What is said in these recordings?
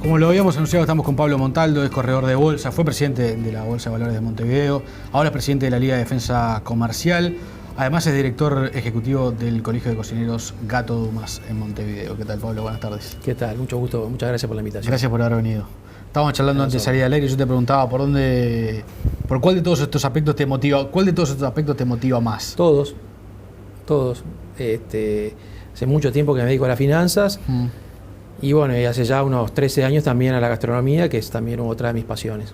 Como lo habíamos anunciado, estamos con Pablo Montaldo, es corredor de bolsa, fue presidente de la Bolsa de Valores de Montevideo, ahora es presidente de la Liga de Defensa Comercial, además es director ejecutivo del Colegio de Cocineros Gato Dumas en Montevideo. ¿Qué tal, Pablo? Buenas tardes. ¿Qué tal? Mucho gusto, muchas gracias por la invitación. Gracias por haber venido. Estábamos charlando antes de salir al aire y yo te preguntaba por cuál de todos estos aspectos te motiva más. Todos. Hace mucho tiempo que me dedico a las finanzas. Y bueno, y hace ya unos 13 años también a la gastronomía, que es también otra de mis pasiones.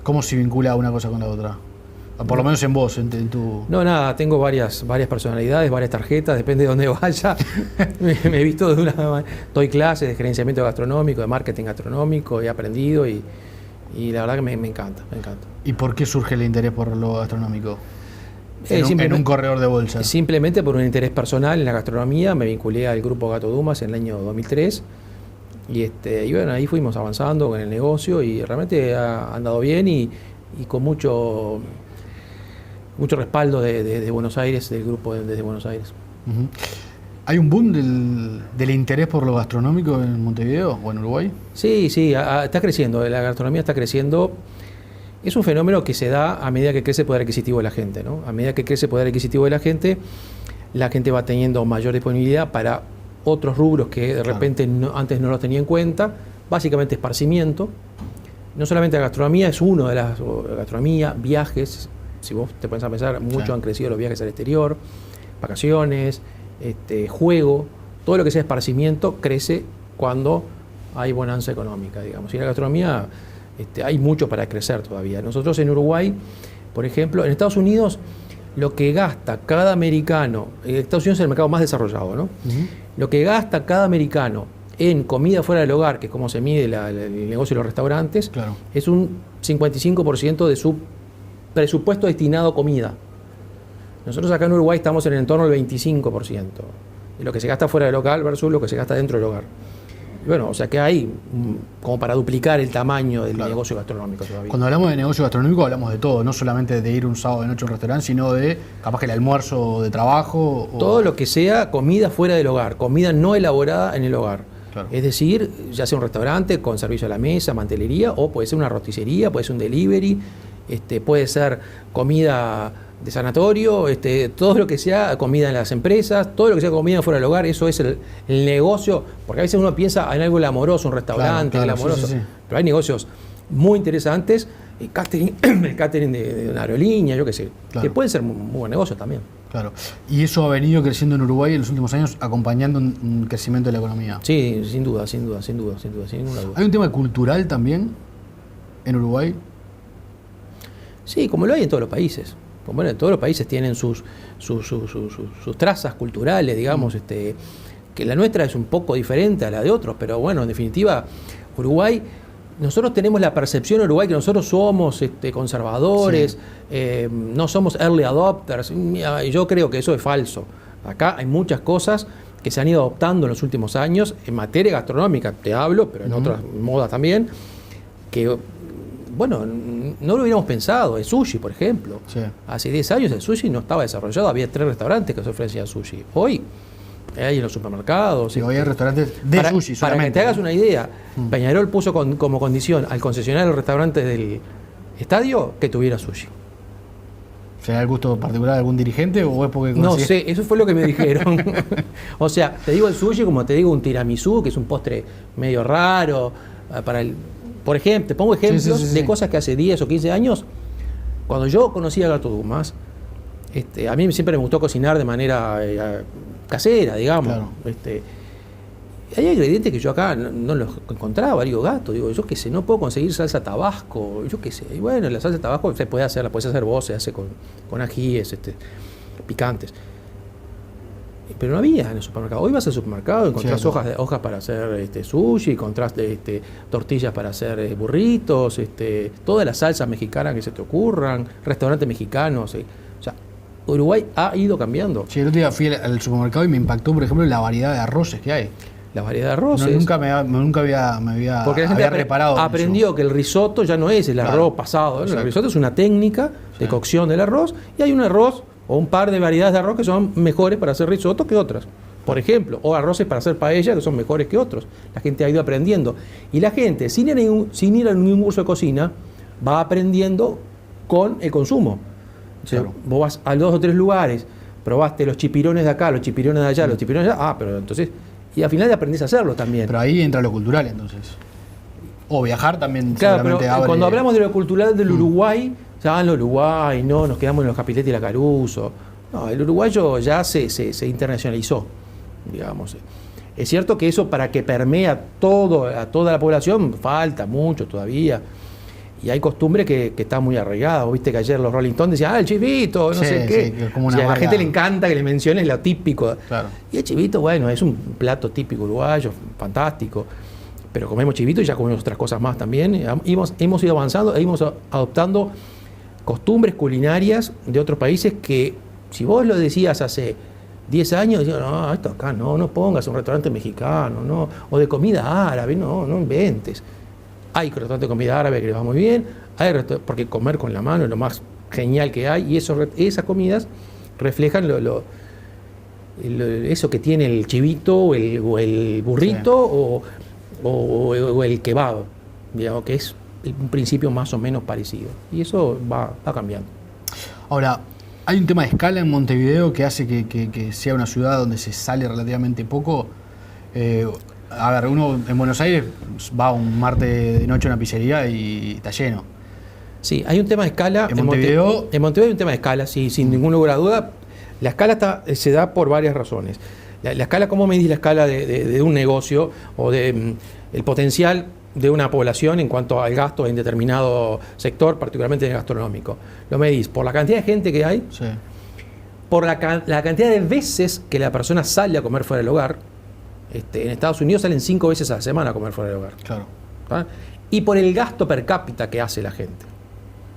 ¿Cómo se vincula una cosa con la otra? Por lo menos en vos, en tu... No, nada, tengo varias personalidades, varias tarjetas, depende de dónde vaya. me he visto de una manera. Doy clases de gerenciamiento gastronómico, de marketing gastronómico, he aprendido y la verdad que me encanta. ¿Y por qué surge el interés por lo gastronómico? En un corredor de bolsa. Simplemente por un interés personal en la gastronomía, me vinculé al grupo Gato Dumas en el año 2003. Y bueno, ahí fuimos avanzando con el negocio y realmente ha andado bien y con mucho respaldo de Buenos Aires, del grupo desde Buenos Aires. Uh-huh. ¿Hay un boom del interés por lo gastronómico en Montevideo o en Uruguay? Sí, está creciendo, la gastronomía está creciendo. Es un fenómeno que se da a medida que crece el poder adquisitivo de la gente, ¿no? A medida que crece el poder adquisitivo de la gente va teniendo mayor disponibilidad para otros rubros que de repente antes no los tenía en cuenta, básicamente esparcimiento. No solamente la gastronomía, es uno de las gastronomía, viajes, si vos te pones a pensar, mucho han crecido los viajes al exterior, vacaciones, juego, todo lo que sea esparcimiento crece cuando hay bonanza económica, digamos. Y en la gastronomía hay mucho para crecer todavía. Nosotros en Uruguay, por ejemplo, en Estados Unidos, lo que gasta cada americano, Estados Unidos es el mercado más desarrollado, ¿no? Uh-huh. Lo que gasta cada americano en comida fuera del hogar, que es como se mide el negocio de los restaurantes, claro, es un 55% de su presupuesto destinado a comida. Nosotros acá en Uruguay estamos en el entorno del 25%, de lo que se gasta fuera del local versus lo que se gasta dentro del hogar. Bueno, o sea que hay como para duplicar el tamaño del negocio gastronómico todavía. Cuando hablamos de negocio gastronómico hablamos de todo, no solamente de ir un sábado de noche a un restaurante, sino de capaz que el almuerzo de trabajo. Todo lo que sea comida fuera del hogar, comida no elaborada en el hogar. Claro. Es decir, ya sea un restaurante con servicio a la mesa, mantelería, o puede ser una roticería, puede ser un delivery, puede ser comida de sanatorio, todo lo que sea comida en las empresas, todo lo que sea comida fuera del hogar, eso es el negocio, porque a veces uno piensa en algo glamoroso, un restaurante, claro, glamoroso, sí. Pero hay negocios muy interesantes, el catering de una aerolínea, yo qué sé, claro, que pueden ser muy buen negocio también. Claro, y eso ha venido creciendo en Uruguay en los últimos años, acompañando un crecimiento de la economía. Sí, sin ninguna duda. ¿Hay un tema cultural también en Uruguay? Sí, como lo hay en todos los países. Bueno, en todos los países tienen sus trazas culturales, digamos, que la nuestra es un poco diferente a la de otros, pero bueno, en definitiva, Uruguay, nosotros tenemos la percepción en Uruguay que nosotros somos conservadores, sí, no somos early adopters, y yo creo que eso es falso. Acá hay muchas cosas que se han ido adoptando en los últimos años, en materia gastronómica te hablo, pero en otras modas también, que... Bueno, no lo hubiéramos pensado. El sushi, por ejemplo. Sí. Hace 10 años el sushi no estaba desarrollado. Había 3 restaurantes que se ofrecían sushi. Hoy hay en los supermercados. Sí, hoy hay restaurantes de sushi solamente. Para que te hagas una idea, Peñarol puso como condición al concesionario del restaurante del estadio que tuviera sushi. ¿Será el gusto particular de algún dirigente o es porque no sé, eso fue lo que me dijeron. O sea, te digo el sushi como te digo un tiramisú, que es un postre medio raro para el... Por ejemplo, te pongo ejemplos de cosas que hace 10 o 15 años, cuando yo conocí a Gato Dumas, a mí siempre me gustó cocinar de manera casera, digamos. Claro. Hay ingredientes que yo acá no los encontraba, digo, yo qué sé, no puedo conseguir salsa tabasco, yo qué sé. Y bueno, la salsa tabasco se puede hacer, la puedes hacer vos, se hace con ajíes picantes. Pero no había en el supermercado. Hoy vas al supermercado y encontrás hojas para hacer sushi, encontrás tortillas para hacer burritos, todas las salsas mexicanas que se te ocurran, restaurantes mexicanos. O sea, Uruguay ha ido cambiando. Sí, el otro día fui al supermercado y me impactó, por ejemplo, la variedad de arroces que hay. La variedad de arroces. Nunca había porque la gente reparado. Aprendió que el risotto ya no es el arroz pasado. El risotto es una técnica de cocción del arroz y hay un arroz o un par de variedades de arroz que son mejores para hacer risotto que otras. por ejemplo, o arroces para hacer paella que son mejores que otros. La gente ha ido aprendiendo. Y la gente, sin ir a ningún curso de cocina, va aprendiendo con el consumo. O sea, Claro. vos vas a 2 o 3 lugares, probaste los chipirones de acá, los chipirones de allá, los chipirones de allá, pero entonces... Y al final aprendés a hacerlo también. Pero ahí entra lo cultural, entonces. O viajar también Claro, pero seguramente abre... cuando hablamos de lo cultural del Uruguay, ya en el Uruguay, no, nos quedamos en los Capiletti y la Caruso. No, el uruguayo ya se internacionalizó, digamos. Es cierto que eso para que permee a toda la población falta mucho todavía. Y hay costumbres que están muy arraigadas. Vos viste que ayer los Rolling Stones decían, el chivito, no Sí, sé qué. sí, que es como una O sea, a la marca. gente le encanta que le menciones lo típico. Claro. Y el chivito, bueno, es un plato típico uruguayo, fantástico. Pero comemos chivito y ya comemos otras cosas más también. Hemos ido avanzando e hemos adoptando costumbres culinarias de otros países que, si vos lo decías hace 10 años, decían, no, esto acá no pongas un restaurante mexicano, no, o de comida árabe, no inventes. Hay restaurantes de comida árabe que les va muy bien, porque comer con la mano es lo más genial que hay, y esas comidas reflejan eso que tiene el chivito o el burrito, sí, o el kebab, digamos, que es un principio más o menos parecido. Y eso va cambiando. Ahora, hay un tema de escala en Montevideo que hace que sea una ciudad donde se sale relativamente poco. A ver, uno en Buenos Aires va un martes de noche a una pizzería y está lleno. Sí, hay un tema de escala. En Montevideo hay un tema de escala, sí, sin ningún lugar a duda. La escala se da por varias razones. La escala, ¿cómo medís la escala de un negocio o de el potencial de una población en cuanto al gasto en determinado sector, particularmente en el gastronómico? Lo medís por la cantidad de gente que hay, sí, por la cantidad de veces que la persona sale a comer fuera del hogar. En Estados Unidos salen 5 veces a la semana a comer fuera del hogar. claro. ¿Tá? Y por el gasto per cápita que hace la gente.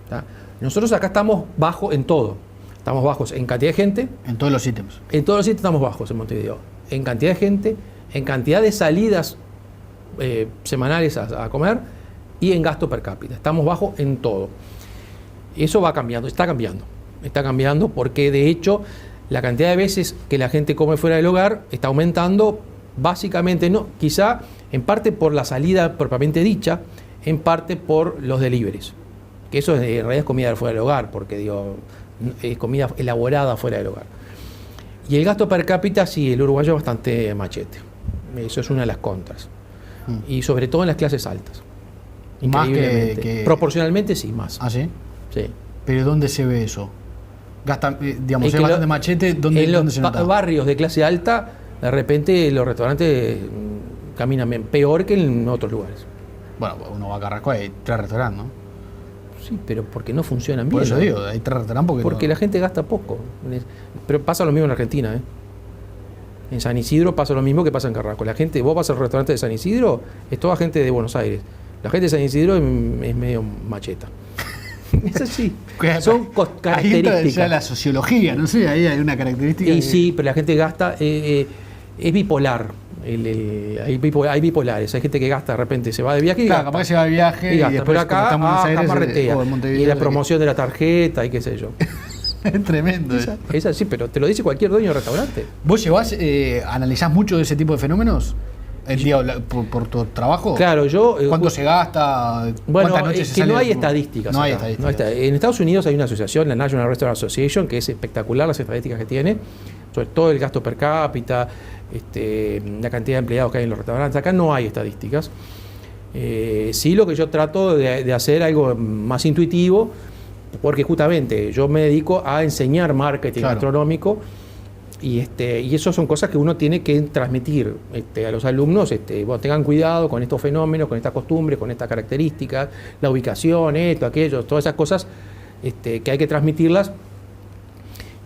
¿Tá? Nosotros acá estamos bajos en todo. Estamos bajos en cantidad de gente. En todos los ítems. En todos los sitios estamos bajos en Montevideo. En cantidad de gente, en cantidad de salidas semanales a comer y en gasto per cápita. Estamos bajos en todo. Eso va cambiando, está cambiando porque de hecho la cantidad de veces que la gente come fuera del hogar está aumentando, básicamente no, quizá en parte por la salida propiamente dicha, en parte por los deliveries. Que eso en realidad es comida fuera del hogar, porque digo, es comida elaborada fuera del hogar. Y el gasto per cápita, sí, el uruguayo es bastante machete. Eso es una de las contras. Y sobre todo en las clases altas. Más Increíblemente. que... Proporcionalmente sí, más. ¿Ah, sí? Sí. ¿Pero dónde se ve eso? Gastan, digamos, Es es que bastante machete, en ¿dónde los se nota? barrios de clase alta, de repente los restaurantes caminan bien, peor que en otros lugares. Bueno, uno va a Carrasco, hay 3 restaurantes, ¿no? Sí, pero porque no funcionan Por bien. eso ¿no? digo, hay 3 restaurantes Porque la gente gasta poco. Pero pasa lo mismo en Argentina, ¿eh? En San Isidro pasa lo mismo que pasa en Carrasco. La gente, vos vas al restaurante de San Isidro, es toda gente de Buenos Aires. La gente de San Isidro es medio macheta. Es así. Son Ahí entra características. ya la sociología, no sé, ahí hay una característica. Y sí, pero la gente gasta, es bipolar. Hay bipolares, hay gente que gasta de repente, se va de viaje y Claro, gasta. capaz que se va de viaje Y y gasta, después pero acá, como está en Buenos Aires marretea. o en Montevideo, Y la se- promoción de la tarjeta y qué sé yo. Es tremendo. Es así, pero te lo dice cualquier dueño de restaurante. ¿Vos llevás, analizás mucho de ese tipo de fenómenos? Por tu trabajo. Claro, yo... ¿Cuánto se gasta? Bueno, ¿Cuántas noches es se que sale? no hay estadísticas. No hay acá, estadísticas. En Estados Unidos hay una asociación, la National Restaurant Association, que es espectacular las estadísticas que tiene, sobre todo el gasto per cápita, la cantidad de empleados que hay en los restaurantes. Acá no hay estadísticas. Sí, lo que yo trato de hacer algo más intuitivo, porque justamente yo me dedico a enseñar marketing Claro. gastronómico. Y eso son cosas que uno tiene que transmitir a los alumnos. Bueno, tengan cuidado con estos fenómenos, con estas costumbres, con estas características, la ubicación, esto, aquello, todas esas cosas que hay que transmitirlas.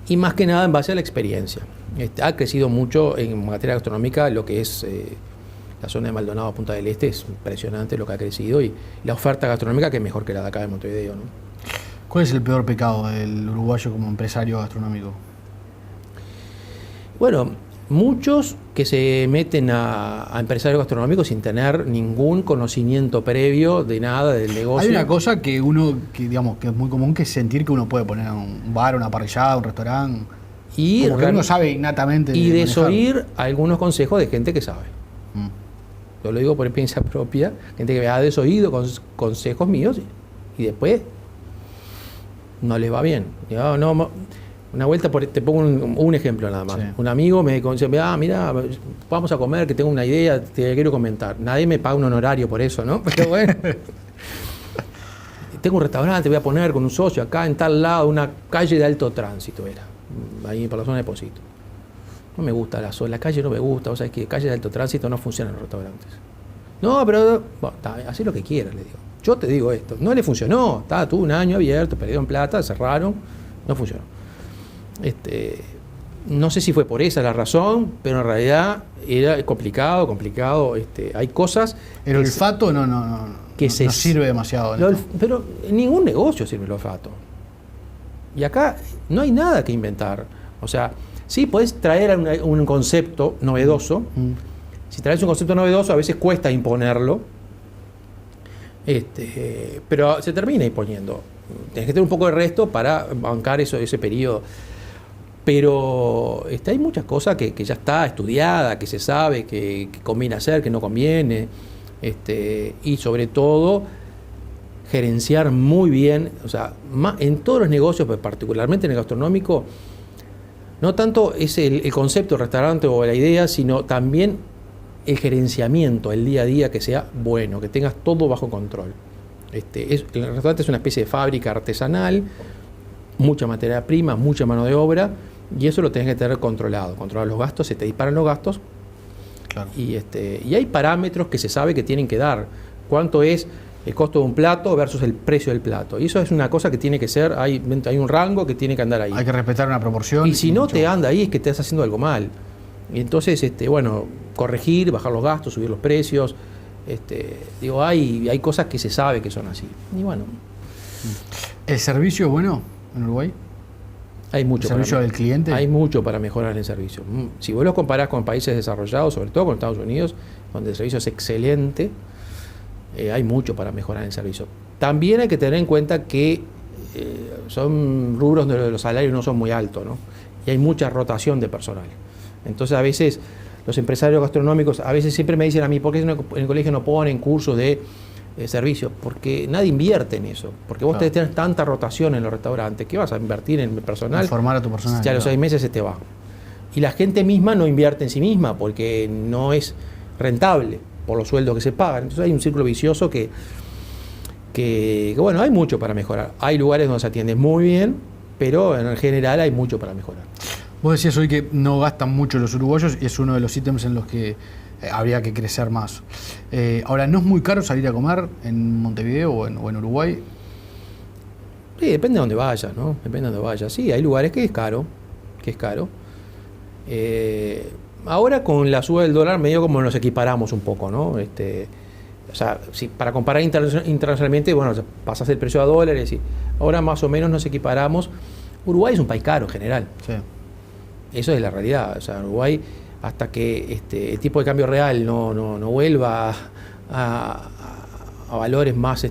Y más que nada en base a la experiencia. Ha crecido mucho en materia gastronómica lo que es la zona de Maldonado, Punta del Este. Es impresionante lo que ha crecido y la oferta gastronómica que es mejor que la de acá de Montevideo, ¿no? ¿Cuál es el peor pecado del uruguayo como empresario gastronómico? Bueno, muchos que se meten a empresarios gastronómicos sin tener ningún conocimiento previo de nada del negocio. Hay una cosa que digamos, que es muy común, que es sentir que uno puede poner un bar, una parrillada, un restaurante. Y como que uno sabe innatamente. Y desoír algunos consejos de gente que sabe. Yo lo digo por experiencia propia, gente que me ha desoído consejos míos y después no les va bien. Yo, no, una vuelta, te pongo un ejemplo nada más. Sí. Un amigo me dice, mira, vamos a comer, que tengo una idea, te quiero comentar. Nadie me paga un honorario por eso, ¿no? Pero bueno. Tengo un restaurante, voy a poner con un socio acá en tal lado, una calle de alto tránsito era, ahí por la zona de Posito. No me gusta la calle, no me gusta, vos sabés que calle de alto tránsito no funcionan en los restaurantes. No, pero bueno, hacé lo que quieras, le digo. Yo te digo esto, no le funcionó, tuvo un año abierto, perdieron plata, cerraron, no funcionó. No sé si fue por esa la razón, pero en realidad era complicado. Hay cosas. El olfato no sirve demasiado. Pero en ningún negocio sirve el olfato. Y acá no hay nada que inventar. O sea, sí podés traer un concepto novedoso. Si traes un concepto novedoso, a veces cuesta imponerlo. Pero se termina imponiendo. Tenés que tener un poco de resto para bancar ese periodo. Pero hay muchas cosas que ya está estudiada, que se sabe, que conviene hacer, que no conviene. Y sobre todo, gerenciar muy bien, o sea, en todos los negocios, pero particularmente en el gastronómico, no tanto es el concepto del restaurante o la idea, sino también el gerenciamiento, el día a día, que sea bueno, que tengas todo bajo control. El restaurante es una especie de fábrica artesanal, mucha materia prima, mucha mano de obra, y eso lo tenés que tener controlado. Controlar los gastos, se te disparan los gastos. Claro. Y hay parámetros que se sabe que tienen que dar. ¿Cuánto es el costo de un plato versus el precio del plato? Y eso es una cosa que tiene que ser, hay un rango que tiene que andar ahí. Hay que respetar una proporción. Y si no te anda ahí es que te estás haciendo algo mal. Y entonces, corregir, bajar los gastos, subir los precios. Hay cosas que se sabe que son así. Y bueno. ¿El servicio es bueno en Uruguay? Hay mucho. ¿El servicio del cliente? Hay mucho para mejorar el servicio. Si vos lo comparás con países desarrollados, sobre todo con Estados Unidos, donde el servicio es excelente, hay mucho para mejorar el servicio. También hay que tener en cuenta que son rubros donde los salarios no son muy altos, ¿no? Y hay mucha rotación de personal. Entonces, a veces, los empresarios gastronómicos, a veces siempre me dicen a mí, ¿por qué en el colegio no ponen cursos de servicio? Porque nadie invierte en eso. Porque vos tenés tanta rotación en los restaurantes, ¿qué vas a invertir en el personal? Formar a tu personal. Ya a los 6 meses se te va. Y la gente misma no invierte en sí misma porque no es rentable por los sueldos que se pagan. Entonces hay un círculo vicioso que bueno, hay mucho para mejorar. Hay lugares donde se atiende muy bien, pero en general hay mucho para mejorar. Vos decías hoy que no gastan mucho los uruguayos y es uno de los ítems en los que habría que crecer más. Ahora, ¿no es muy caro salir a comer en Montevideo o en Uruguay? Sí, depende de dónde vayas, ¿no? Depende de dónde vayas. Sí, hay lugares que es caro. Ahora con la suba del dólar medio como nos equiparamos un poco, ¿no? O sea, si para comparar internacionalmente, bueno, pasas el precio a dólares y ahora más o menos nos equiparamos. Uruguay es un país caro en general. Sí. Eso es la realidad. O sea, Uruguay, hasta que el tipo de cambio real no vuelva a valores más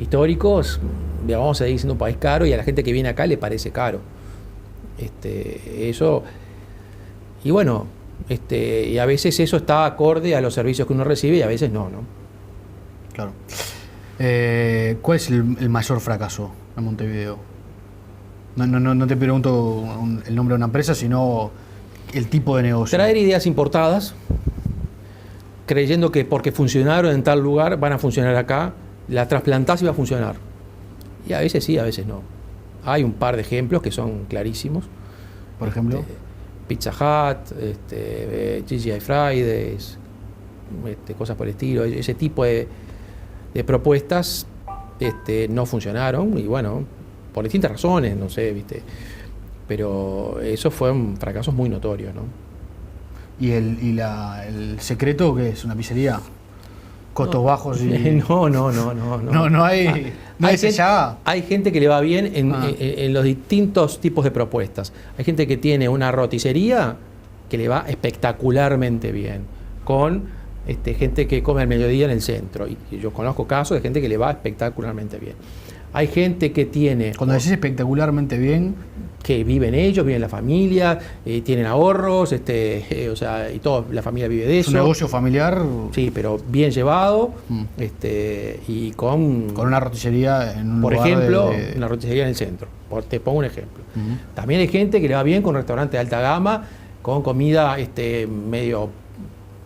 históricos, vamos a seguir siendo un país caro y a la gente que viene acá le parece caro. Eso. Y bueno, y a veces eso está acorde a los servicios que uno recibe y a veces no. Claro. ¿Cuál es el mayor fracaso en Montevideo? No te pregunto el nombre de una empresa, sino el tipo de negocio. Traer ideas importadas, creyendo que porque funcionaron en tal lugar van a funcionar acá, la trasplantás y va a funcionar. Y a veces sí, a veces no. Hay un par de ejemplos que son clarísimos. Por ejemplo, Pizza Hut, GGI Fridays, cosas por el estilo. Ese tipo de propuestas no funcionaron y bueno, por distintas razones, no sé, ¿viste? Pero eso fueron fracasos muy notorios, ¿no? ¿Y el secreto qué es? ¿Una pizzería? ¿Costos bajos? No hay hay gente que le va bien en los distintos tipos de propuestas. Hay gente que tiene una roticería que le va espectacularmente bien, con gente que come al mediodía en el centro. Y yo conozco casos de gente que le va espectacularmente bien. Hay gente que tiene... Cuando decís espectacularmente bien... Que viven ellos, viven la familia, tienen ahorros, o sea, y toda la familia vive de eso. ¿Es un negocio familiar? Sí, pero bien llevado, y con una roticería en un por lugar ejemplo, una roticería en el centro. Te pongo un ejemplo. También hay gente que le va bien con un restaurante de alta gama, con comida medio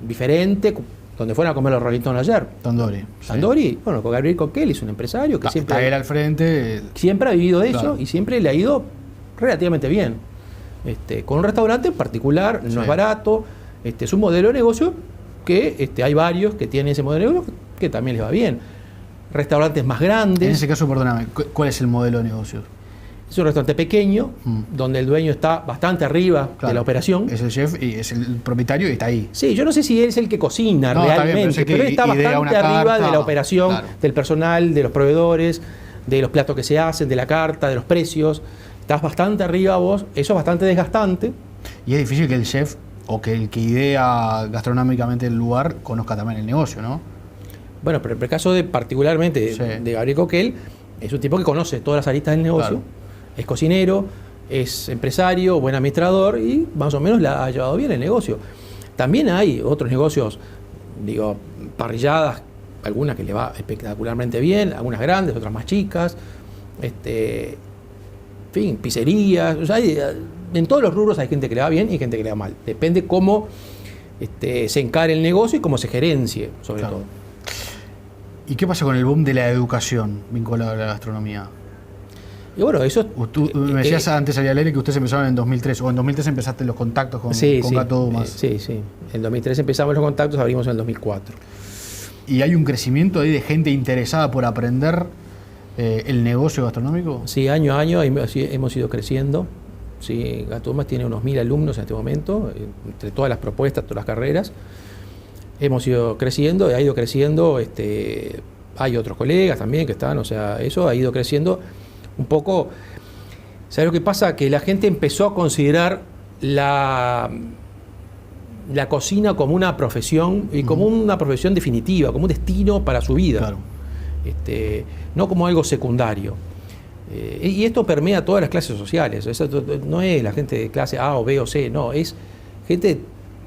diferente, donde fueron a comer los Rolling Stones ayer. Tandoori. Tandoori, bueno, con Gabriel Coquel es un empresario que siempre... Está él al frente. Siempre ha vivido de eso, claro. Y siempre le ha ido relativamente bien. Con un restaurante en particular, no es barato, es un modelo de negocio que hay varios que tienen ese modelo de negocio que también les va bien. Restaurantes más grandes. En ese caso, perdóname, ¿cuál es el modelo de negocio? Es un restaurante pequeño, donde el dueño está bastante arriba de la operación. Es el chef y es el propietario y está ahí. Sí, yo no sé si él es el que cocina realmente, pero él está bastante arriba de la operación, del personal, de los proveedores, de los platos que se hacen, de la carta, de los precios. Estás bastante arriba vos, eso es bastante desgastante. Y es difícil que el chef o que el que idea gastronómicamente el lugar conozca también el negocio, ¿no? Bueno, pero en el caso particularmente de Gabriel Coquel, es un tipo que conoce todas las aristas del negocio, es cocinero, es empresario, buen administrador y más o menos la ha llevado bien el negocio. También hay otros negocios, parrilladas, algunas que le va espectacularmente bien, algunas grandes, otras más chicas, en fin, pizzerías, o sea, en todos los rubros hay gente que le va bien y gente que le va mal. Depende cómo se encare el negocio y cómo se gerencie, sobre todo. ¿Y qué pasa con el boom de la educación vinculado a la gastronomía? Y bueno, eso... Tú me decías antes al aire que ustedes empezaron en 2003, o en 2003 empezaste los contactos con Gato Dumas. Sí. En 2003 empezamos los contactos, abrimos en el 2004. ¿Y hay un crecimiento ahí de gente interesada por aprender el negocio gastronómico? Sí, año a año hemos ido creciendo. Sí, Gato Dumas tiene unos 1000 alumnos en este momento, entre todas las propuestas, todas las carreras. Hemos ido creciendo, ha ido creciendo, hay otros colegas también que están, o sea, eso ha ido creciendo un poco. ¿Sabes lo que pasa? Que la gente empezó a considerar la cocina como una profesión y como una profesión definitiva, como un destino para su vida. Claro. No como algo secundario. Y esto permea todas las clases sociales. Eso no es la gente de clase A o B o C, no, es gente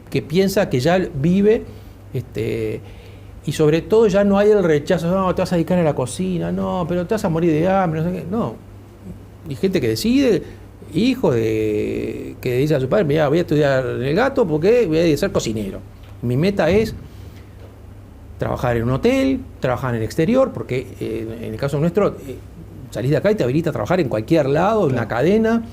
que piensa que ya vive, y sobre todo ya no hay el rechazo, no, te vas a dedicar a la cocina, no, pero te vas a morir de hambre, no sé qué, no. Y gente que decide, hijo que dice a su padre, mira, voy a estudiar en el Gato porque voy a ser cocinero. Mi meta es trabajar en un hotel, trabajar en el exterior, porque en el caso nuestro, salís de acá y te habilita a trabajar en cualquier lado, en una cadena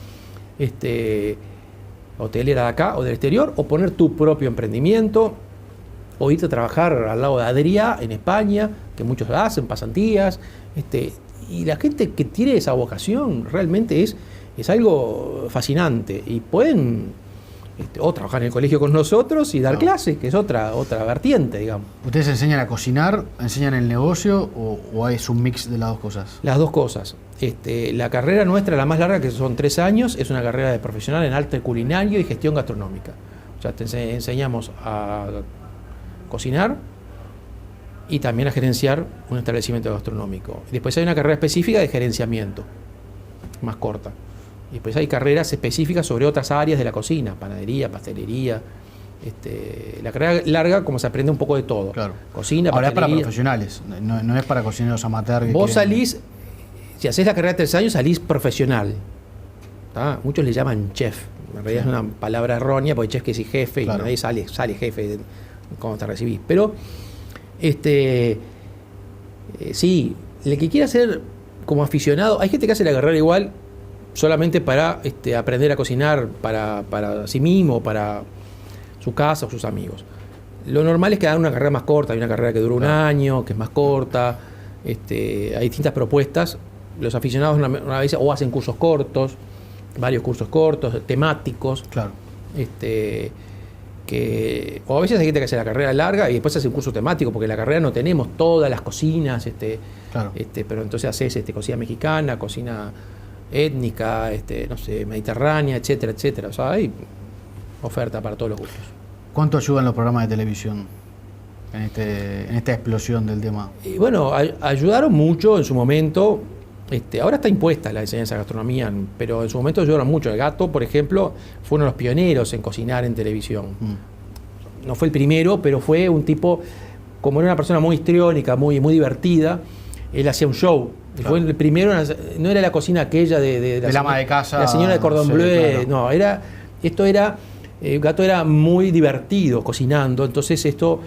hotelera de acá o del exterior, o poner tu propio emprendimiento, o irte a trabajar al lado de Adrià en España, que muchos hacen, pasantías. Y la gente que tiene esa vocación realmente es algo fascinante. Y pueden o trabajar en el colegio con nosotros y dar clases, que es otra vertiente, digamos. ¿Ustedes enseñan a cocinar, enseñan el negocio o es un mix de las dos cosas? Las dos cosas. La carrera nuestra, la más larga, que son 3 años, es una carrera de profesional en arte culinario y gestión gastronómica. O sea, te enseñamos a cocinar y también a gerenciar un establecimiento gastronómico. Después hay una carrera específica de gerenciamiento, más corta. Y después hay carreras específicas sobre otras áreas de la cocina, panadería, pastelería. La carrera larga, como se aprende un poco de todo. Claro. Cocina, ahora pastelería. Es para profesionales, no es para cocineros amateur. Vos salís, si haces la carrera de 3 años, salís profesional. ¿Tá? Muchos le llaman chef. En realidad es una palabra errónea, porque chef quiere decir jefe, y nadie sale jefe cuando te recibís. Pero, sí, el que quiera ser como aficionado, hay gente que hace la carrera igual solamente para aprender a cocinar para sí mismo, para su casa o sus amigos. Lo normal es que hagan una carrera más corta, hay una carrera que dura un año, que es más corta, hay distintas propuestas. Los aficionados una vez o hacen cursos cortos, varios cursos cortos, temáticos, o a veces hay gente que hace la carrera larga y después hace un curso temático, porque en la carrera no tenemos todas las cocinas, pero entonces haces cocina mexicana, cocina étnica, no sé, mediterránea, etcétera, etcétera. O sea, hay oferta para todos los gustos. ¿Cuánto ayudan los programas de televisión en esta explosión del tema? Y bueno, ayudaron mucho en su momento. Ahora está impuesta la enseñanza de gastronomía, pero en su momento ayudaron mucho. El Gato, por ejemplo, fue uno de los pioneros en cocinar en televisión. No fue el primero, pero fue un tipo, como era una persona muy histriónica, muy divertida, él hacía un show. Claro. Fue el primero, no era la cocina aquella de la ama de casa. La señora de Cordon Bleu, claro. No, Gato era muy divertido cocinando, entonces esto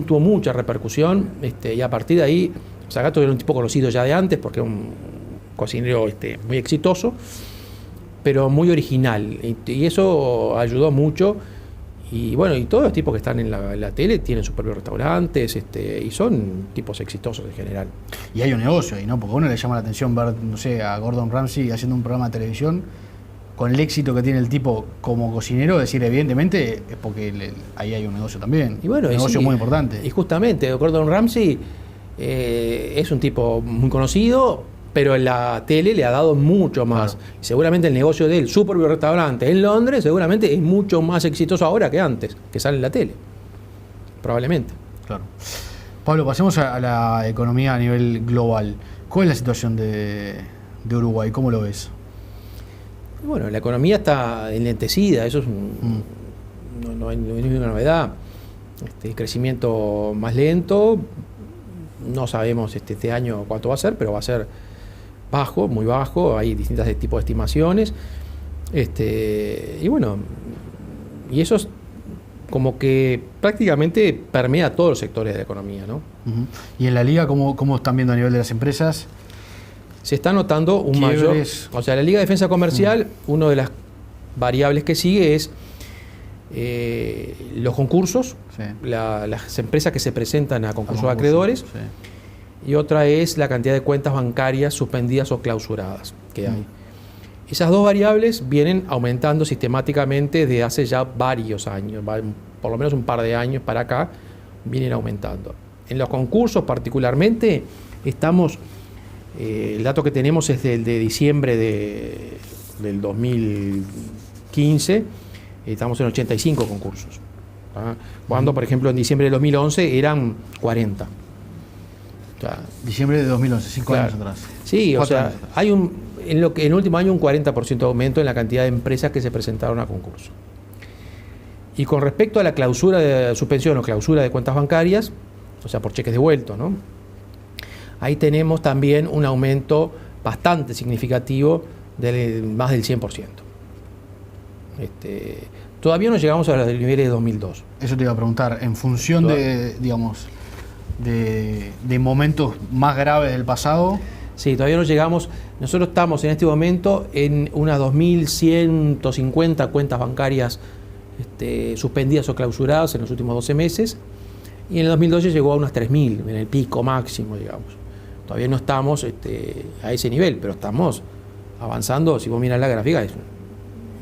tuvo mucha repercusión, y a partir de ahí, o sea, Gato era un tipo conocido ya de antes, porque era un cocinero muy exitoso, pero muy original, y eso ayudó mucho. Y bueno, y todos los tipos que están en la tele tienen sus propios restaurantes, y son tipos exitosos en general. Y hay un negocio ahí, ¿no? Porque a uno le llama la atención ver, no sé, a Gordon Ramsay haciendo un programa de televisión con el éxito que tiene el tipo como cocinero, decir, evidentemente es porque ahí hay un negocio también. Y bueno, un negocio muy importante. Y justamente, Gordon Ramsay es un tipo muy conocido, pero en la tele le ha dado mucho más. Claro. Seguramente el negocio de él, su propio restaurante en Londres, seguramente es mucho más exitoso ahora que antes, que sale en la tele. Probablemente. Claro. Pablo, pasemos a la economía a nivel global. ¿Cuál es la situación de Uruguay? ¿Cómo lo ves? Bueno, la economía está enlentecida, eso es no hay ninguna novedad. Crecimiento más lento, no sabemos este año cuánto va a ser, pero va a ser bajo, muy bajo, hay distintos tipos de estimaciones, y bueno, y eso es como que prácticamente permea todos los sectores de la economía, ¿no? ¿Y en la Liga cómo están viendo a nivel de las empresas? Se está notando un mayor... O sea, la Liga de Defensa Comercial, una de las variables que sigue es los concursos, sí. Las empresas que se presentan a concursos de acreedores, sí. Y otra es la cantidad de cuentas bancarias suspendidas o clausuradas que hay. Esas dos variables vienen aumentando sistemáticamente desde hace ya varios años, por lo menos un par de años para acá, vienen aumentando. En los concursos particularmente estamos... el dato que tenemos es del de diciembre del 2015, estamos en 85 concursos. Cuando, por ejemplo, en diciembre del 2011 eran 40. O sea, diciembre de 2011, 5 años atrás. Sí, o sea, hay en el último año un 40% de aumento en la cantidad de empresas que se presentaron a concurso. Y con respecto a la clausura de suspensión o clausura de cuentas bancarias, o sea, por cheques devueltos, ¿no? Ahí tenemos también un aumento bastante significativo de más del 100%. Todavía no llegamos a los niveles de 2002. Eso te iba a preguntar, en función de momentos más graves del pasado. Sí, todavía no llegamos. Nosotros estamos en este momento en unas 2.150 cuentas bancarias suspendidas o clausuradas en los últimos 12 meses. Y en el 2012 llegó a unas 3.000, en el pico máximo, digamos. Todavía no estamos a ese nivel, pero estamos avanzando. Si vos mirás la gráfica, es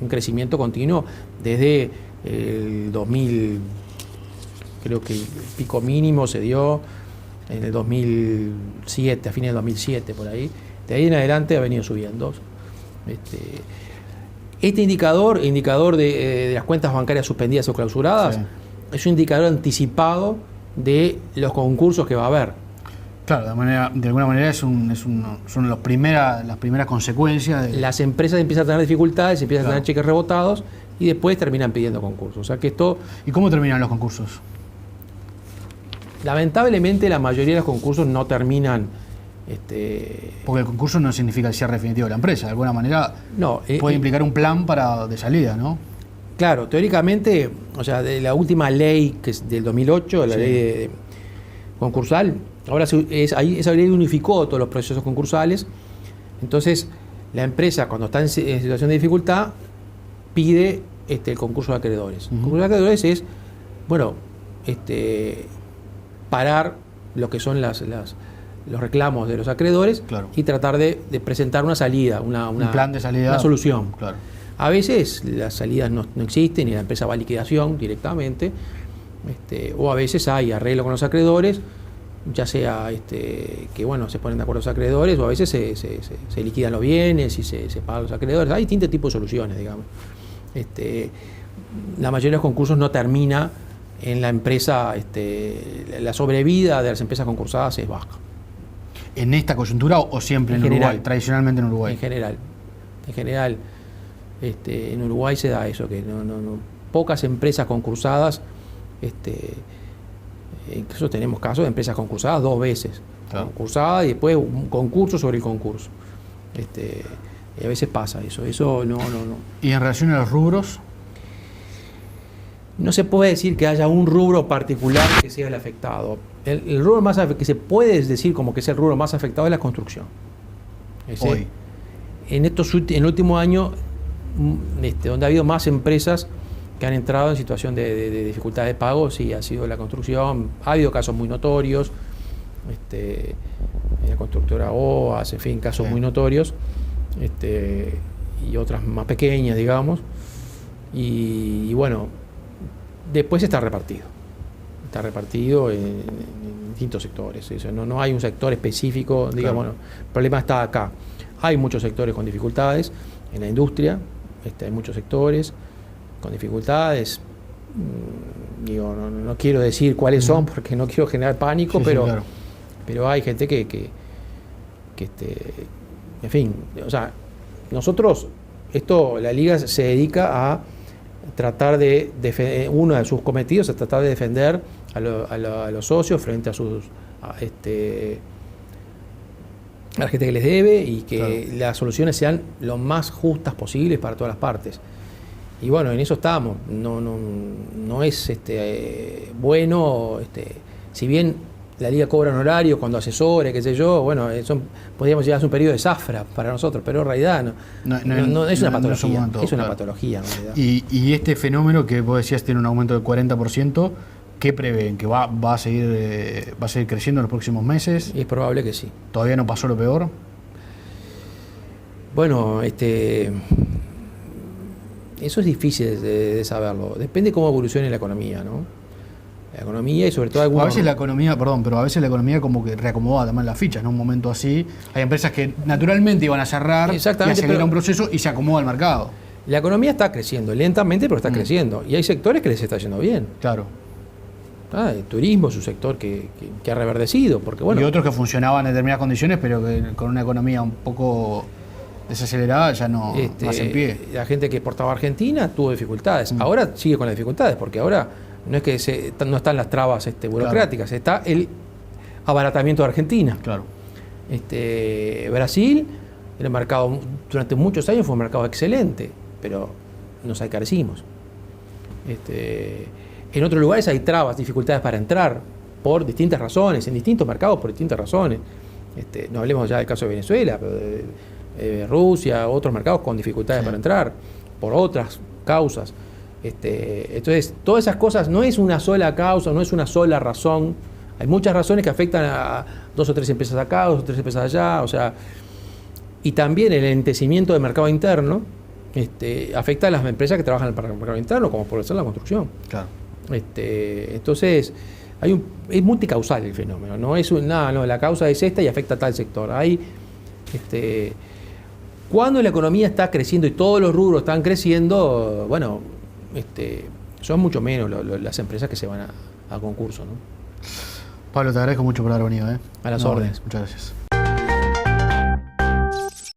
un crecimiento continuo desde el 2000, creo que el pico mínimo se dio en el 2007, a fines del 2007, por ahí. De ahí en adelante ha venido subiendo. Este indicador de las cuentas bancarias suspendidas o clausuradas, sí, es un indicador anticipado de los concursos que va a haber. Claro, de alguna manera son las primeras consecuencias. Las empresas empiezan a tener dificultades, empiezan a tener cheques rebotados y después terminan pidiendo concursos. O sea que esto... ¿Y cómo terminan los concursos? Lamentablemente la mayoría de los concursos no terminan... Porque el concurso no significa el cierre definitivo de la empresa. De alguna manera puede implicar un plan de salida, ¿no? Claro, teóricamente, o sea, de la última ley que es del 2008, la ley concursal, ahora esa ley unificó todos los procesos concursales. Entonces, la empresa, cuando está en situación de dificultad, pide el concurso de acreedores. El concurso de acreedores es, parar lo que son los reclamos de los acreedores, claro, y tratar de presentar una salida, un plan de salida, una solución. Claro. A veces las salidas no existen y la empresa va a liquidación directamente, o a veces hay arreglo con los acreedores, ya sea que se ponen de acuerdo los acreedores, o a veces se liquidan los bienes y se pagan los acreedores. Hay distintos tipos de soluciones, digamos. La mayoría de los concursos no termina en la empresa, la sobrevida de las empresas concursadas es baja. en esta coyuntura o siempre en Uruguay, tradicionalmente en Uruguay? En general. En Uruguay se da eso, que pocas empresas concursadas, incluso tenemos casos de empresas concursadas 2 veces. Claro. Concursada y después un concurso sobre el concurso. Y a veces pasa eso no. ¿Y en relación a los rubros? No se puede decir que haya un rubro particular que sea el afectado. El rubro más que se puede decir como que es el rubro más afectado es la construcción. Hoy. En el último año, donde ha habido más empresas que han entrado en situación de dificultad de pago, sí, ha sido la construcción. Ha habido casos muy notorios, la constructora OAS, en fin, casos muy notorios, y otras más pequeñas, digamos. Y bueno, después está repartido en distintos sectores. No hay un sector específico, digamos, claro. El problema está acá. Hay muchos sectores con dificultades en la industria, hay muchos sectores con dificultades. No quiero decir cuáles son porque no quiero generar pánico, pero, sí, claro. Pero hay gente que en fin, o sea, nosotros, la Liga se dedica a tratar de defender, uno de sus cometidos es tratar de defender a los socios frente a la gente que les debe y que claro. Las soluciones sean lo más justas posibles para todas las partes. Y bueno, en eso estamos. No es bueno, si bien la Liga cobra honorarios cuando asesore, qué sé yo, bueno, podríamos llegar a un periodo de zafra para nosotros, pero en realidad no es una patología. Es una patología en realidad. Y este fenómeno que vos decías tiene un aumento del 40%, ¿qué prevén? ¿Que va a seguir creciendo en los próximos meses? Es probable que sí. ¿Todavía no pasó lo peor? Bueno, eso es difícil de saberlo. Depende cómo evolucione la economía, ¿no? La economía y sobre todo algunos... A veces la economía como que reacomoda también las fichas, en un momento así. Hay empresas que naturalmente iban a cerrar y acelera un proceso y se acomoda el mercado. La economía está creciendo, lentamente, pero está creciendo. Y hay sectores que les está yendo bien. Claro. El turismo es un sector que ha reverdecido. Porque, bueno, y otros que funcionaban en determinadas condiciones, pero que con una economía un poco desacelerada ya no más en pie. La gente que exportaba a Argentina tuvo dificultades. Ahora sigue con las dificultades, porque ahora no es que no están las trabas burocráticas, claro. Está el abaratamiento de Argentina. Claro. Brasil, el mercado durante muchos años fue un mercado excelente, pero nos encarecimos. En otros lugares hay trabas, dificultades para entrar por distintas razones, en distintos mercados por distintas razones. No hablemos ya del caso de Venezuela, pero de Rusia, otros mercados con dificultades para entrar, por otras causas. Entonces, todas esas cosas no es una sola causa, no es una sola razón. Hay muchas razones que afectan a 2 o 3 empresas acá, 2 o 3 empresas allá, o sea, y también el enlentecimiento del mercado interno afecta a las empresas que trabajan en el mercado interno, como por ser la construcción. Claro. Entonces, es multicausal el fenómeno, no es la causa es esta y afecta a tal sector. Cuando la economía está creciendo y todos los rubros están creciendo, bueno, son mucho menos las empresas que se van a concurso, ¿no? Pablo, te agradezco mucho por haber venido. A las órdenes. Muchas gracias.